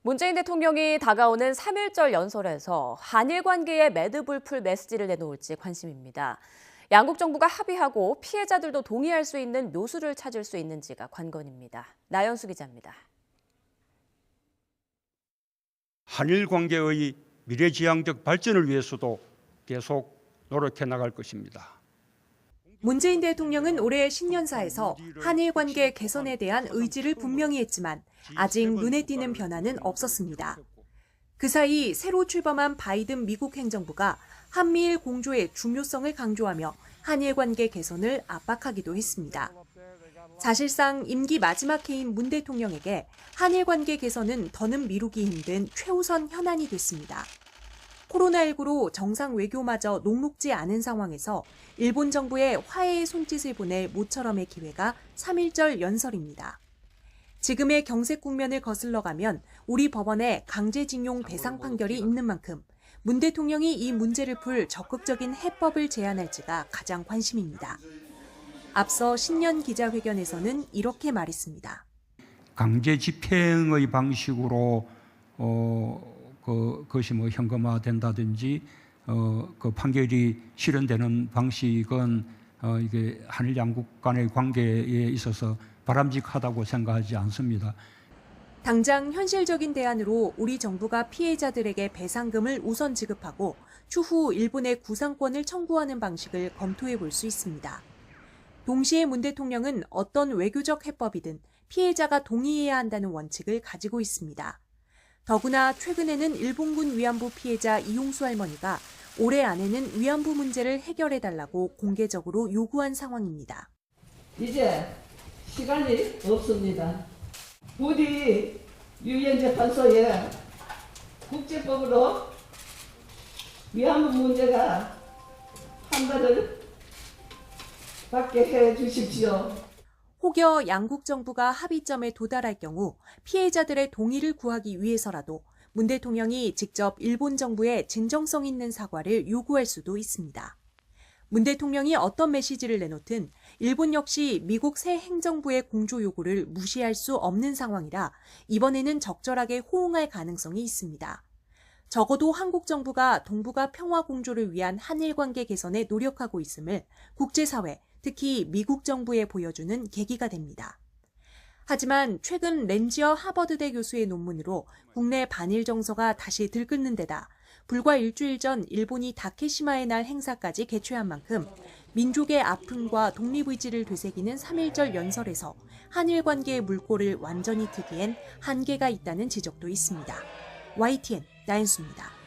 문재인 대통령이 다가오는 3.1절 연설에서 한일 관계에 매듭을 풀 메시지를 내놓을지 관심입니다. 양국 정부가 합의하고 피해자들도 동의할 수 있는 묘수를 찾을 수 있는지가 관건입니다. 나연수 기자입니다. 한일 관계의 미래지향적 발전을 위해서도 계속 노력해 나갈 것입니다. 문재인 대통령은 올해 신년사에서 한일 관계 개선에 대한 의지를 분명히 했지만 아직 눈에 띄는 변화는 없었습니다. 그 사이 새로 출범한 바이든 미국 행정부가 한미일 공조의 중요성을 강조하며 한일 관계 개선을 압박하기도 했습니다. 사실상 임기 마지막 해인 문 대통령에게 한일 관계 개선은 더는 미루기 힘든 최우선 현안이 됐습니다. 코로나19로 정상 외교마저 녹록지 않은 상황에서 일본 정부에 화해의 손짓을 보낼 모처럼의 기회가 3.1절 연설입니다. 지금의 경색 국면을 거슬러 가면 우리 법원에 강제징용 배상 판결이 있는 만큼 문 대통령이 이 문제를 풀 적극적인 해법을 제안할지가 가장 관심입니다. 앞서 신년 기자회견에서는 이렇게 말했습니다. 강제 집행의 방식으로 그것이 현금화된다든지 그 판결이 실현되는 방식은 이게 한일 양국 간의 관계에 있어서 바람직하다고 생각하지 않습니다. 당장 현실적인 대안으로 우리 정부가 피해자들에게 배상금을 우선 지급하고 추후 일본의 구상권을 청구하는 방식을 검토해 볼 수 있습니다. 동시에 문 대통령은 어떤 외교적 해법이든 피해자가 동의해야 한다는 원칙을 가지고 있습니다. 더구나 최근에는 일본군 위안부 피해자 이용수 할머니가 올해 안에는 위안부 문제를 해결해달라고 공개적으로 요구한 상황입니다. 이제 시간이 없습니다. 부디 유엔 재판소에 국제법으로 위안부 문제가 판단을 받게 해 주십시오. 혹여 양국 정부가 합의점에 도달할 경우 피해자들의 동의를 구하기 위해서라도 문 대통령이 직접 일본 정부에 진정성 있는 사과를 요구할 수도 있습니다. 문 대통령이 어떤 메시지를 내놓든 일본 역시 미국 새 행정부의 공조 요구를 무시할 수 없는 상황이라 이번에는 적절하게 호응할 가능성이 있습니다. 적어도 한국 정부가 동북아 평화 공조를 위한 한일 관계 개선에 노력하고 있음을 국제사회, 특히 미국 정부에 보여주는 계기가 됩니다. 하지만 최근 렌지어 하버드대 교수의 논문으로 국내 반일 정서가 다시 들끓는 데다 불과 일주일 전 일본이 다케시마의 날 행사까지 개최한 만큼 민족의 아픔과 독립의지를 되새기는 3.1절 연설에서 한일 관계의 물꼬를 완전히 트기엔 한계가 있다는 지적도 있습니다. YTN 나연수입니다.